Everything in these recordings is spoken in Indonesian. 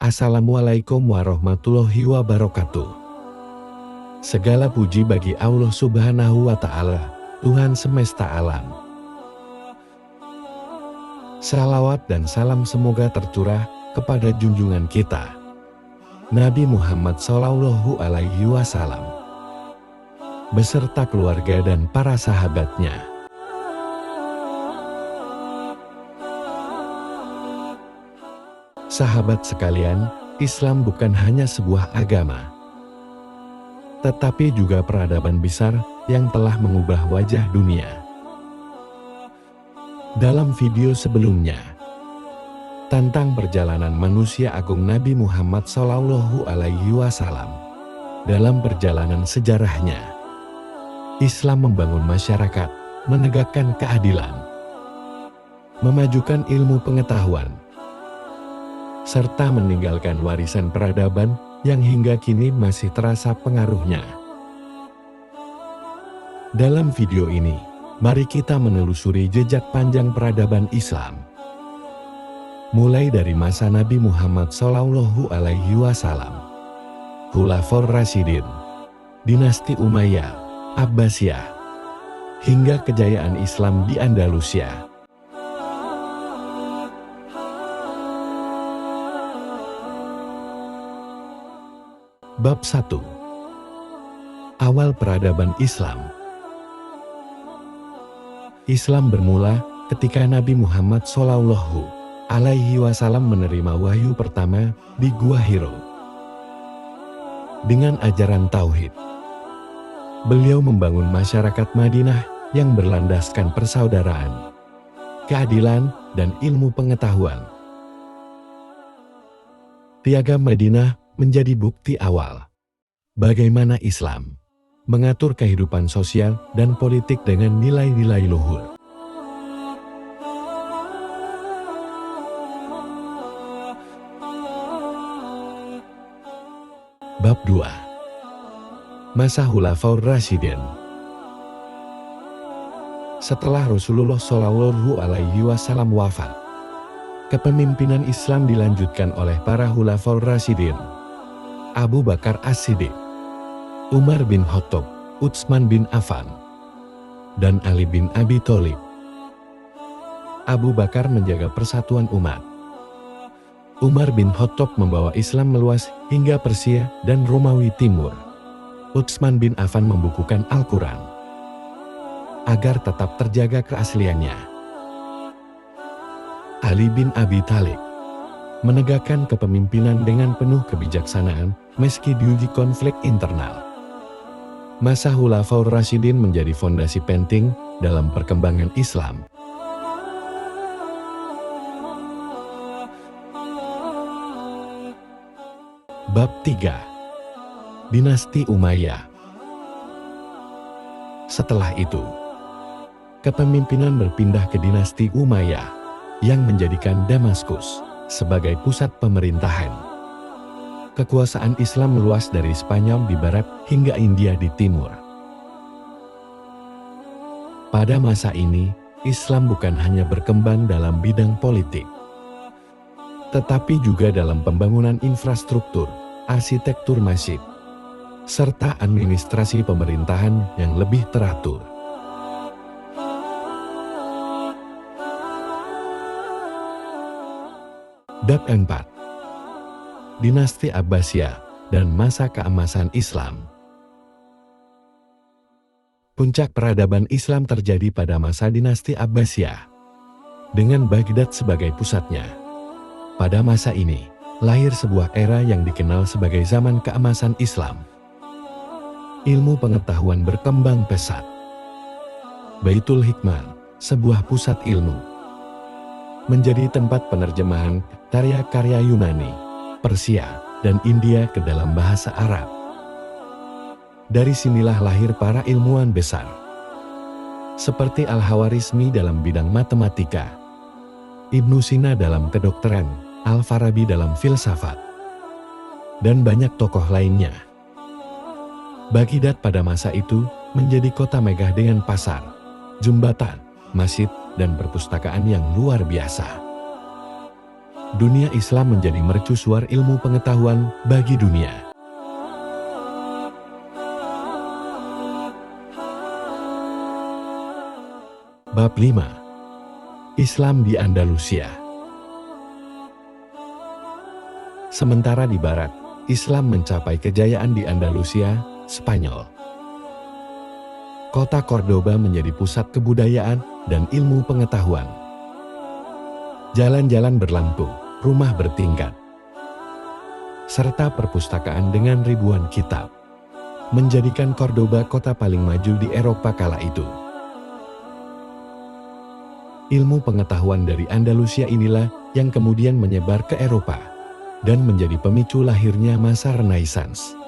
Assalamualaikum warahmatullahi wabarakatuh. Segala puji bagi Allah Subhanahu wa Ta'ala, Tuhan semesta alam. Salawat dan salam semoga tercurah kepada junjungan kita, Nabi Muhammad Shallallahu Alaihi Wasallam, beserta keluarga dan para sahabatnya. Sahabat sekalian, Islam bukan hanya sebuah agama, tetapi juga peradaban besar yang telah mengubah wajah dunia. Dalam video sebelumnya, tentang perjalanan manusia agung Nabi Muhammad Shallallahu Alaihi Wasallam, dalam perjalanan sejarahnya, Islam membangun masyarakat, menegakkan keadilan, memajukan ilmu pengetahuan, serta meninggalkan warisan peradaban yang hingga kini masih terasa pengaruhnya. Dalam video ini, mari kita menelusuri jejak panjang peradaban Islam, mulai dari masa Nabi Muhammad Shallallahu Alaihi Wasallam, Khulafaur Rasyidin, dinasti Umayyah, Abbasiyah, hingga kejayaan Islam di Andalusia. Bab 1. Awal peradaban Islam. Islam bermula ketika Nabi Muhammad Shallallahu Alaihi Wasallam menerima wahyu pertama di Gua Hiro. Dengan ajaran tauhid, beliau membangun masyarakat Madinah yang berlandaskan persaudaraan, keadilan, dan ilmu pengetahuan. Piagam Madinah menjadi bukti awal bagaimana Islam mengatur kehidupan sosial dan politik dengan nilai-nilai luhur. Bab 2. Masa Khulafaur Rasyidin. Setelah Rasulullah Shallallahu Alaihi Wasallam wafat, kepemimpinan Islam dilanjutkan oleh para Khulafaur Rasyidin: Abu Bakar As-Siddiq, Umar bin Khattab, Utsman bin Affan, dan Ali bin Abi Thalib. Abu Bakar menjaga persatuan umat. Umar bin Khattab membawa Islam meluas hingga Persia dan Romawi Timur. Utsman bin Affan membukukan Al-Quran agar tetap terjaga keasliannya. Ali bin Abi Thalib menegakkan kepemimpinan dengan penuh kebijaksanaan meski diuji konflik internal. Masa Khulafaur Rasyidin menjadi fondasi penting dalam perkembangan Islam. Bab 3. Dinasti Umayyah. Setelah itu, kepemimpinan berpindah ke dinasti Umayyah yang menjadikan Damaskus sebagai pusat pemerintahan. Kekuasaan Islam meluas dari Spanyol di barat hingga India di timur. Pada masa ini, Islam bukan hanya berkembang dalam bidang politik, tetapi juga dalam pembangunan infrastruktur, arsitektur masjid, serta administrasi pemerintahan yang lebih teratur. Bab 4. Dinasti Abbasiyah dan masa keemasan Islam. Puncak peradaban Islam terjadi pada masa dinasti Abbasiyah, dengan Baghdad sebagai pusatnya. Pada masa ini, lahir sebuah era yang dikenal sebagai zaman keemasan Islam. Ilmu pengetahuan berkembang pesat. Baitul Hikmah, sebuah pusat ilmu, menjadi tempat penerjemahan karya-karya Yunani, Persia, dan India ke dalam bahasa Arab. Dari sinilah lahir para ilmuwan besar, seperti Al-Khawarizmi dalam bidang matematika, Ibnu Sina dalam kedokteran, Al-Farabi dalam filsafat, dan banyak tokoh lainnya. Baghdad pada masa itu menjadi kota megah dengan pasar, jembatan, masjid, dan perpustakaan yang luar biasa. dunia Islam menjadi mercusuar ilmu pengetahuan bagi dunia. Bab 5. Islam di Andalusia. Sementara di barat, Islam mencapai kejayaan di Andalusia, Spanyol. Kota Cordoba menjadi pusat kebudayaan dan ilmu pengetahuan. Jalan-jalan berlampu, rumah bertingkat, serta perpustakaan dengan ribuan kitab, menjadikan Cordoba kota paling maju di Eropa kala itu. Ilmu pengetahuan dari Andalusia inilah yang kemudian menyebar ke Eropa dan menjadi pemicu lahirnya masa Renaissance.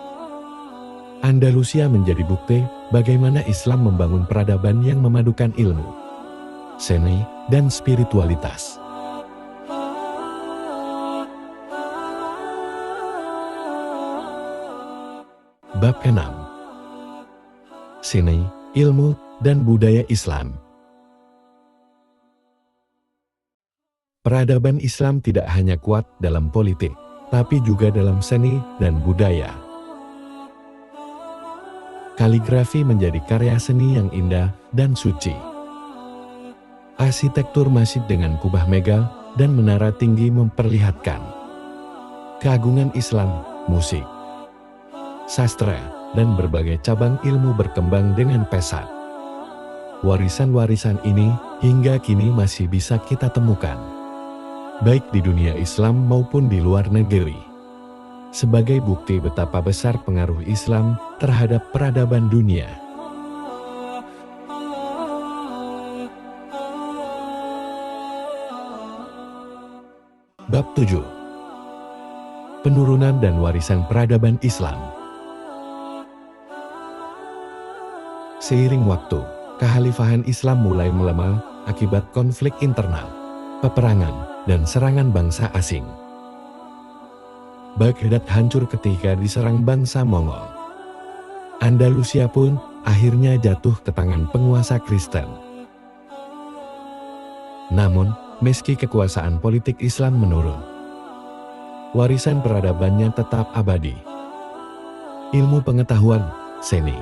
Andalusia menjadi bukti bagaimana Islam membangun peradaban yang memadukan ilmu, seni, dan spiritualitas. Bab 6. Seni, ilmu, dan budaya Islam. Peradaban Islam tidak hanya kuat dalam politik, tapi juga dalam seni dan budaya. Kaligrafi menjadi karya seni yang indah dan suci. Arsitektur masjid dengan kubah megah dan menara tinggi memperlihatkan keagungan Islam. Musik, sastra, dan berbagai cabang ilmu berkembang dengan pesat. Warisan-warisan ini hingga kini masih bisa kita temukan, baik di dunia Islam maupun di luar negeri, sebagai bukti betapa besar pengaruh Islam terhadap peradaban dunia. Bab 7. Penurunan dan warisan peradaban Islam. Seiring waktu, kekhalifahan Islam mulai melemah akibat konflik internal, peperangan, dan serangan bangsa asing. Baghdad hancur ketika diserang bangsa Mongol. Andalusia pun akhirnya jatuh ke tangan penguasa Kristen. Namun, meski kekuasaan politik Islam menurun, warisan peradabannya tetap abadi. Ilmu pengetahuan, seni,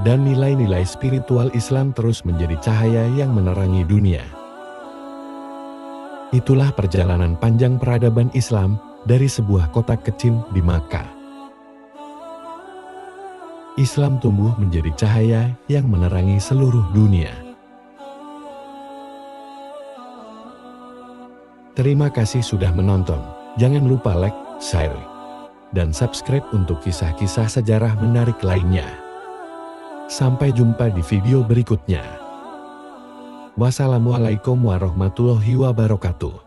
dan nilai-nilai spiritual Islam terus menjadi cahaya yang menerangi dunia. Itulah perjalanan panjang peradaban Islam dari sebuah kota kecil di Makkah. Islam tumbuh menjadi cahaya yang menerangi seluruh dunia. Terima kasih sudah menonton. Jangan lupa like, share, dan subscribe untuk kisah-kisah sejarah menarik lainnya. Sampai jumpa di video berikutnya. Wassalamualaikum warahmatullahi wabarakatuh.